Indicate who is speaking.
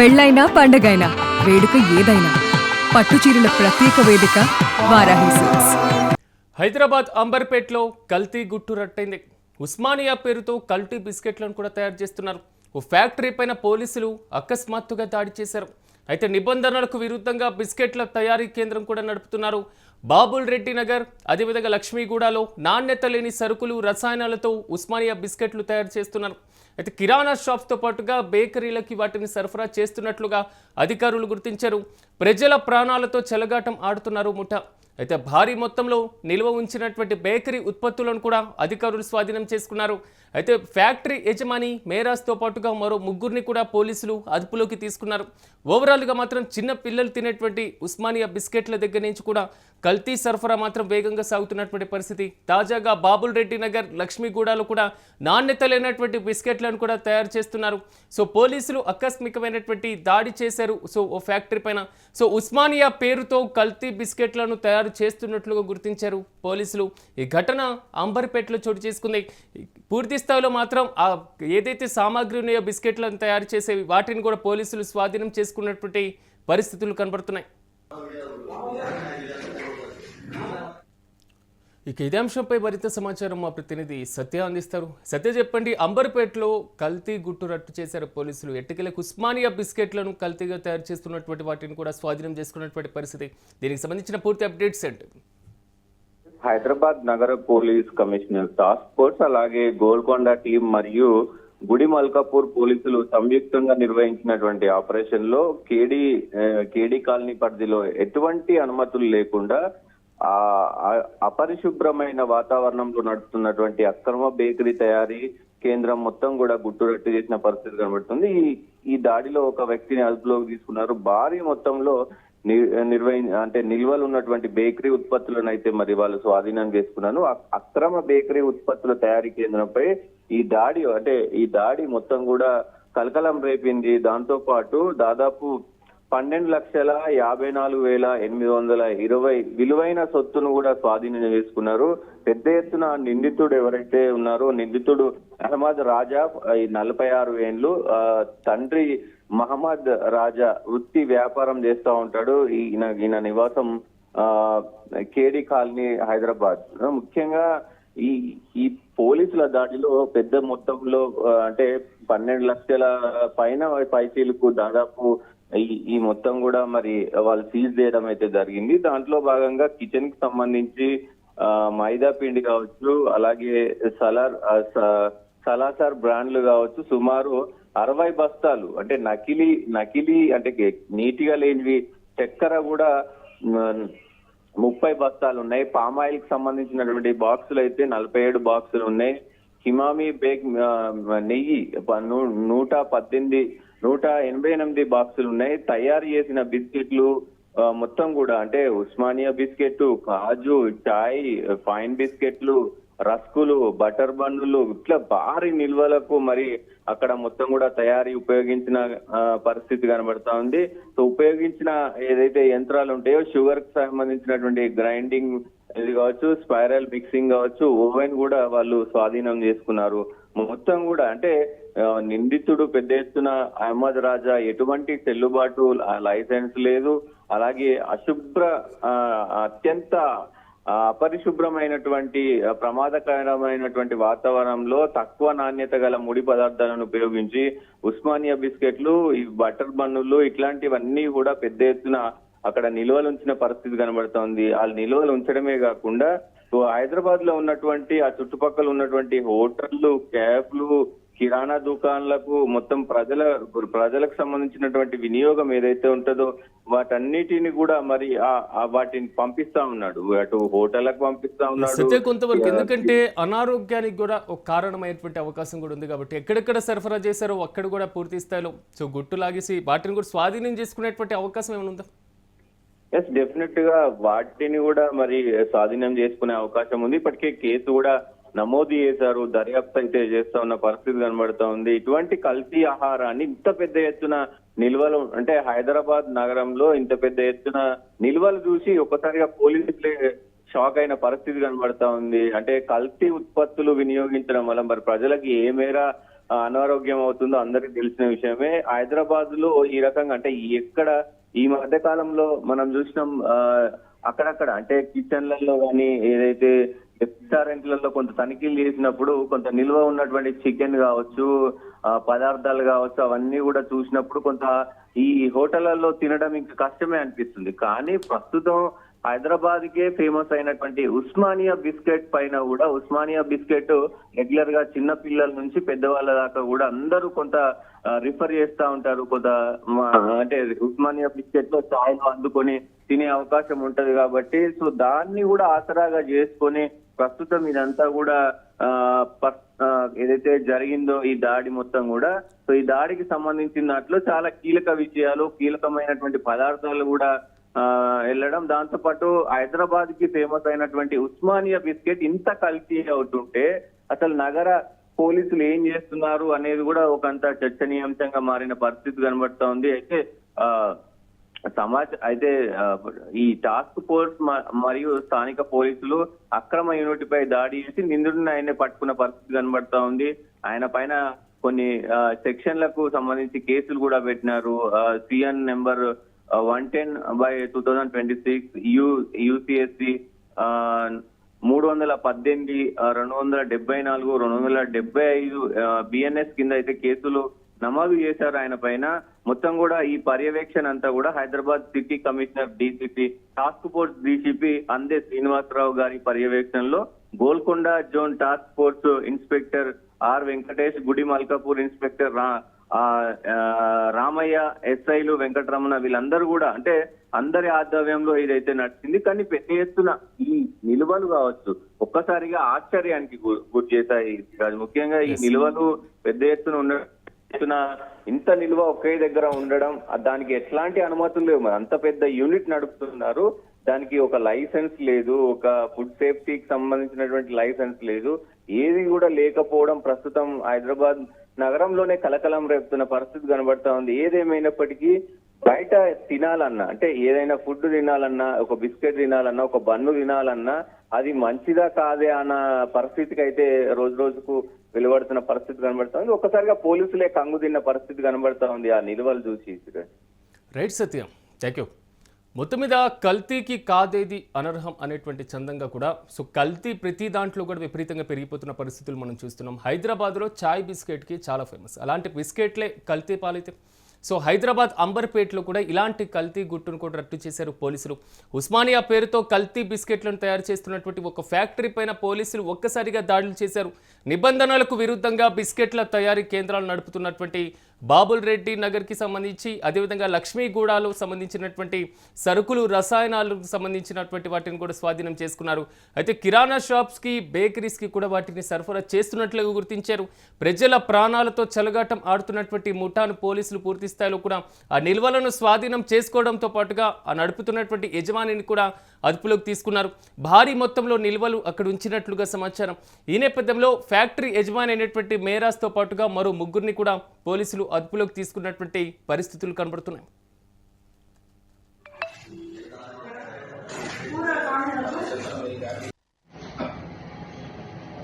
Speaker 1: పెళ్ళైనా పండగైనా వేడుక ఏదైనా పట్టుచీరల ప్రత్యేక వేదిక వారాహి సిల్క్స్.
Speaker 2: హైదరాబాద్ అంబర్పేటలో కల్తీ గుట్టు రట్టయింది. ఉస్మానియా పేరుతో కల్తీ బిస్కెట్లను కూడా తయారు చేస్తున్నారు. ఓ ఫ్యాక్టరీ పైన పోలీసులు అకస్మాత్తుగా దాడి చేశారు. అయితే నిబంధనలకు విరుద్ధంగా బిస్కెట్ల తయారీ కేంద్రం కూడా నడుపుతున్నారు. బాబుల్ రెడ్డి నగర్, అదేవిధంగా లక్ష్మీగూడలో నాణ్యత లేని సరుకులు, రసాయనాలతో ఉస్మానియా బిస్కెట్లు తయారు చేస్తున్నారు. అయితే కిరాణా షాప్స్తో పాటుగా బేకరీలకి వాటిని సరఫరా చేస్తున్నట్లుగా అధికారులు గుర్తించారు. ప్రజల ప్రాణాలతో చెలగాటం ఆడుతున్నారు ముఠా. అయితే భారీ మొత్తంలో నిల్వ ఉంచినటువంటి బేకరీ ఉత్పత్తులను కూడా అధికారులు స్వాధీనం చేసుకున్నారు. అయితే ఫ్యాక్టరీ యజమాని మేరాజ్తో పాటుగా మరో ముగ్గురిని కూడా పోలీసులు అదుపులోకి తీసుకున్నారు. ఓవరాల్గా మాత్రం చిన్న పిల్లలు తినేటువంటి ఉస్మానియా బిస్కెట్ల దగ్గర నుంచి కూడా కల్తీ సరఫరా మాత్రం వేగంగా సాగుతున్నటువంటి పరిస్థితి. తాజాగా బాబుల్ రెడ్డి నగర్, లక్ష్మీగూడలో కూడా నాణ్యత లేనటువంటి బిస్కెట్లను కూడా తయారు చేస్తున్నారు. సో పోలీసులు ఆకస్మికమైనటువంటి దాడి చేశారు. సో ఓ ఫ్యాక్టరీ పైన ఉస్మానియా పేరుతో కల్తీ బిస్కెట్లను తయారు చేస్తున్నట్లుగా గుర్తించారు పోలీసులు. ఈ ఘటన అంబర్పేటలో చోటు చేసుకుంది. పూర్తి స్థాయిలో మాత్రం ఏదైతే సామాగ్రి ఉన్నాయో బిస్కెట్లను తయారు చేసేవి వాటిని కూడా పోలీసులు స్వాధీనం చేసుకున్నటువంటి పరిస్థితులు కనబడుతున్నాయి. ఇక ఇదే అంశంపై మరింత సమాచారం మా ప్రతినిధి సత్య అందిస్తారు. సత్య, చెప్పండి, అంబర్పేటలో కల్తీ గుట్టు రట్టు చేశారు పోలీసులు. ఎట్టకేలకు ఉస్మానియా బిస్కెట్లను కల్తీగా తయారు చేస్తున్నటువంటి వాటిని కూడా స్వాధీనం చేసుకున్నటువంటి పరిస్థితి. దీనికి సంబంధించిన పూర్తి అప్డేట్స్ ఏంటి?
Speaker 3: హైదరాబాద్ నగర పోలీస్ కమిషనర్ టాస్క్ ఫోర్స్, అలాగే గోల్కొండ టీం మరియు గుడి మల్కాపూర్ పోలీసులు సంయుక్తంగా నిర్వహించినటువంటి ఆపరేషన్ లో కేడీ కాలనీ పరిధిలో ఎటువంటి అనుమతులు లేకుండా అపరిశుభ్రమైన వాతావరణంలో నడుస్తున్నటువంటి అక్రమ బేకరీ తయారీ కేంద్రం మొత్తం కూడా గుట్టురట్టు చేసిన పరిస్థితి కనబడుతుంది. ఈ దాడిలో ఒక వ్యక్తిని అదుపులోకి తీసుకున్నారు. భారీ మొత్తంలో నిల్వలు ఉన్నటువంటి బేకరీ ఉత్పత్తులను అయితే మరి వాళ్ళు స్వాధీనం చేసుకున్నారు. అక్రమ బేకరీ ఉత్పత్తుల తయారీ కేంద్రంపై ఈ దాడి మొత్తం కూడా కలకలం రేపింది. దాంతో పాటు దాదాపు 12,54,820 విలువైన సొత్తును కూడా స్వాధీనం చేసుకున్నారు. పెద్ద ఎత్తున నిందితుడు ఎవరైతే ఉన్నారో, నిందితుడు అహ్మద్ రాజా, 46 ఏళ్ళు, తండ్రి మహమ్మద్ రాజా వృత్తి వ్యాపారం చేస్తూ ఉంటాడు. ఈయన నివాసం కేడీ కాలనీ, హైదరాబాద్. ముఖ్యంగా ఈ పోలీసుల దాడిలో పెద్ద మొత్తంలో అంటే 12 లక్షల పైన పైచీలకు దాదాపు ఈ మొత్తం కూడా మరి వాళ్ళు సీజ్ చేయడం అయితే జరిగింది. దాంట్లో భాగంగా కిచెన్ కి సంబంధించి మైదా పిండి కావచ్చు, అలాగే సలాసార్ బ్రాండ్లు కావచ్చు, సుమారు 60 బస్తాలు అంటే నకిలీ అంటే నీటిగా లేనివి, చక్కెర కూడా 30 బస్తాలు ఉన్నాయి. పామాయిల్ కి సంబంధించినటువంటి బాక్సులు అయితే 47 బాక్సులు ఉన్నాయి. హిమామి బేక్ నెయ్యి 188 బాక్సులు ఉన్నాయి. తయారు చేసిన బిస్కెట్లు మొత్తం కూడా అంటే ఉస్మానియా బిస్కెట్, కాజు, చాయ్, ఫైన్ బిస్కెట్లు, రస్కులు, బటర్ బన్నులు, ఇట్లా భారీ నిల్వలకు మరి అక్కడ మొత్తం కూడా తయారీ ఉపయోగించిన పరిస్థితి కనబడతా ఉంది. సో ఉపయోగించిన ఏదైతే యంత్రాలు ఉంటాయో, షుగర్ కి సంబంధించినటువంటి గ్రైండింగ్ ఇది కావచ్చు, స్పైరల్ మిక్సింగ్ కావచ్చు, ఓవెన్ కూడా వాళ్ళు స్వాధీనం చేసుకున్నారు. మొత్తం కూడా అంటే నిందితుడు పెద్ద ఎత్తున అహ్మద్ రాజా ఎటువంటి చెల్లుబాటు లైసెన్స్ లేదు, అలాగే అత్యంత అపరిశుభ్రమైనటువంటి ప్రమాదకరమైనటువంటి వాతావరణంలో తక్కువ నాణ్యత గల ముడి పదార్థాలను ఉపయోగించి ఉస్మానియా బిస్కెట్లు, ఈ బటర్ బన్నులు ఇట్లాంటివన్నీ కూడా పెద్ద ఎత్తున అక్కడ నిల్వలు ఉంచిన పరిస్థితి కనబడుతోంది. ఆ నిల్వలు ఉంచడమే కాకుండా హైదరాబాద్ లో ఉన్నటువంటి ఆ చుట్టుపక్కల ఉన్నటువంటి హోటళ్లు, క్యాబ్లు, కిరాణా దుకాణాలకు మొత్తం ప్రజలకు సంబంధించినటువంటి వినియోగం ఏదైతే ఉంటుందో వాటన్నిటిని కూడా మరి వాటిని పంపిస్తా ఉన్నాడు. అటు హోటళ్లకు పంపిస్తా ఉన్నాడు.
Speaker 2: కొంతవరకు ఎందుకంటే అనారోగ్యానికి కూడా ఒక కారణమైనటువంటి అవకాశం కూడా ఉంది కాబట్టి ఎక్కడెక్కడ సరఫరా చేశారో అక్కడ కూడా పూర్తి స్థాయిలో గుట్టు లాగేసి వాటిని కూడా స్వాధీనం చేసుకునేటువంటి అవకాశం ఏమైనా ఉందా?
Speaker 3: ఎస్, డెఫినెట్ గా వాటిని కూడా మరి స్వాధీనం చేసుకునే అవకాశం ఉంది. ఇప్పటికే కేసు కూడా నమోదు చేశారు, దర్యాప్తు అయితే చేస్తా ఉన్న పరిస్థితి కనబడుతా ఉంది. ఇటువంటి కల్తీ ఆహారాన్ని ఇంత పెద్ద ఎత్తున నిల్వలు అంటే హైదరాబాద్ నగరంలో ఇంత పెద్ద ఎత్తున నిల్వలు చూసి ఒక్కసారిగా పోలీసులే షాక్ అయిన పరిస్థితి కనబడతా ఉంది. అంటే కల్తీ ఉత్పత్తులు వినియోగించడం వల్ల మరి ప్రజలకి ఏ మేర అనారోగ్యం అవుతుందో అందరికీ తెలిసిన విషయమే. హైదరాబాద్ లో ఈ రకంగా అంటే ఎక్కడ ఈ మధ్య కాలంలో మనం చూసినాం అక్కడక్కడ అంటే కిచెన్లలో కానీ ఏదైతే రెస్టారెంట్లలో కొంత తనిఖీలు చేసినప్పుడు కొంత నిల్వ ఉన్నటువంటి చికెన్ కావచ్చు, పదార్థాలు కావచ్చు, అవన్నీ కూడా చూసినప్పుడు కొంత ఈ హోటళ్లలో తినడం ఇంకా కష్టమే అనిపిస్తుంది. కానీ ప్రస్తుతం హైదరాబాద్ కే ఫేమస్ అయినటువంటి ఉస్మానియా బిస్కెట్ పైన కూడా ఉస్మానియా బిస్కెట్ రెగ్యులర్ గా చిన్న పిల్లల నుంచి పెద్దవాళ్ళ దాకా కూడా అందరూ కొంత రిఫర్ చేస్తా ఉంటారు. కొంత అంటే ఉస్మానియా బిస్కెట్ లో ఛాయలు అందుకొని తినే అవకాశం ఉంటది కాబట్టి సో దాన్ని కూడా ఆసరాగా చేసుకొని ప్రస్తుతం ఇదంతా కూడా ఏదైతే జరిగిందో ఈ దాడి మొత్తం కూడా సో ఈ దాడికి సంబంధించిన దాంట్లో చాలా కీలక విషయాలు, కీలకమైనటువంటి పదార్థాలు కూడా వెళ్ళడం, దాంతో పాటు హైదరాబాద్ కి ఫేమస్ అయినటువంటి ఉస్మానియా బిస్కెట్ ఇంత కల్తీ అవుతుంటే అసలు నగర పోలీసులు ఏం చేస్తున్నారు అనేది కూడా ఒకంత చర్చనీయాంశంగా మారిన పరిస్థితి కనబడుతా ఉంది. అయితే అయితే ఈ టాస్క్ ఫోర్స్ మరియు స్థానిక పోలీసులు అక్రమ యూనిట్ పై దాడి చేసి నిందితుడిని ఆయన్ని పట్టుకున్న పరిస్థితి కనబడతా ఉంది. ఆయన పైన కొన్ని సెక్షన్లకు సంబంధించి కేసులు కూడా పెట్టినారు. సిఎన్ నెంబర్ 110/2026 UCSC 318, 274, 275 BNS కింద అయితే కేసులు నమోదు చేశారు ఆయన పైన. మొత్తం కూడా ఈ పర్యవేక్షణ అంతా కూడా Hyderabad city commissioner DCP task force DCP అందే శ్రీనివాసరావు గారి పర్యవేక్షణలో Golconda zone task force inspector R Venkatesh, గుడి మల్కాపూర్ ఇన్స్పెక్టర్ రామయ్య, SIలు వెంకటరమణ వీళ్ళందరూ కూడా అంటే అందరి ఆధ్వర్యంలో ఇదైతే నడిచింది. కానీ పెద్ద ఎత్తున ఈ నిల్వలు కావచ్చు ఒక్కసారిగా ఆశ్చర్యానికి గురి చేశాయి. ముఖ్యంగా ఈ నిల్వలు పెద్ద ఎత్తున ఇంత నిల్వ ఒకే దగ్గర ఉండడం, దానికి ఎట్లాంటి అనుమతులు లేవు. మరి అంత పెద్ద యూనిట్ నడుపుతున్నారు, దానికి ఒక లైసెన్స్ లేదు, ఒక ఫుడ్ సేఫ్టీకి సంబంధించినటువంటి లైసెన్స్ లేదు, ఏది కూడా లేకపోవడం ప్రస్తుతం హైదరాబాద్ నగరంలోనే కలకలం రేపుతున్న పరిస్థితి కనబడతా ఉంది. ఏదేమైనప్పటికీ బయట తినాలన్నా అంటే ఏదైనా ఫుడ్ తినాలన్నా, ఒక బిస్కెట్ తినాలన్నా, ఒక బన్ను తినాలన్నా అది మంచిదా కాదే అన్న పరిస్థితికి అయితే రోజు రోజుకు వెలువడుతున్న పరిస్థితి కనబడతా ఉంది. ఒక్కసారిగా పోలీసులే కంగు తిన్న పరిస్థితి కనబడతా ఉంది ఆ నిల్వలు చూసి.
Speaker 2: Right Satyam, thank you. మొత్తం మీద కల్తీకి కాదేది అనర్హం అనేటువంటి చందంగా కూడా సో కల్తీ ప్రతి దాంట్లో కూడా విపరీతంగా పెరిగిపోతున్న పరిస్థితులు మనం చూస్తున్నాం. హైదరాబాద్లో చాయ్ బిస్కెట్కి చాలా ఫేమస్. అలాంటి బిస్కెట్లే కల్తీ పాలైతే సో హైదరాబాద్ అంబర్పేటలో కూడా ఇలాంటి కల్తీ గుట్టును కూడా రట్టు చేశారు పోలీసులు. ఉస్మానియా పేరుతో కల్తీ బిస్కెట్లను తయారు చేస్తున్నటువంటి ఒక ఫ్యాక్టరీ పైన పోలీసులు ఒక్కసారిగా దాడులు చేశారు. నిబంధనలకు విరుద్ధంగా బిస్కెట్ల తయారీ కేంద్రాలు నడుపుతున్నటువంటి బాబుల్ రెడ్డి నగర్కి సంబంధించి, అదేవిధంగా లక్ష్మీగూడలో సంబంధించినటువంటి సరుకులు, రసాయనాలకు సంబంధించినటువంటి వాటిని కూడా స్వాధీనం చేసుకున్నారు. అయితే కిరాణా షాప్స్కి, బేకరీస్కి కూడా వాటిని సరఫరా చేస్తున్నట్లుగా గుర్తించారు. ప్రజల ప్రాణాలతో చెలగాటం ఆడుతున్నటువంటి ముఠాను పోలీసులు పూర్తి స్థాయిలో కూడా ఆ నిల్వలను స్వాధీనం చేసుకోవడంతో పాటుగా ఆ నడుపుతున్నటువంటి యజమానిని కూడా అదుపులోకి తీసుకున్నారు. భారీ మొత్తంలో నిల్వలు అక్కడ ఉంచినట్లుగా సమాచారం. ఈ నేపథ్యంలో ఫ్యాక్టరీ యజమాని అయినటువంటి మేరాస్తో పాటుగా మరో ముగ్గురిని కూడా పోలీసులు అదుపులోకి తీసుకున్నటువంటి పరిస్థితులు కనబడుతున్నాయి.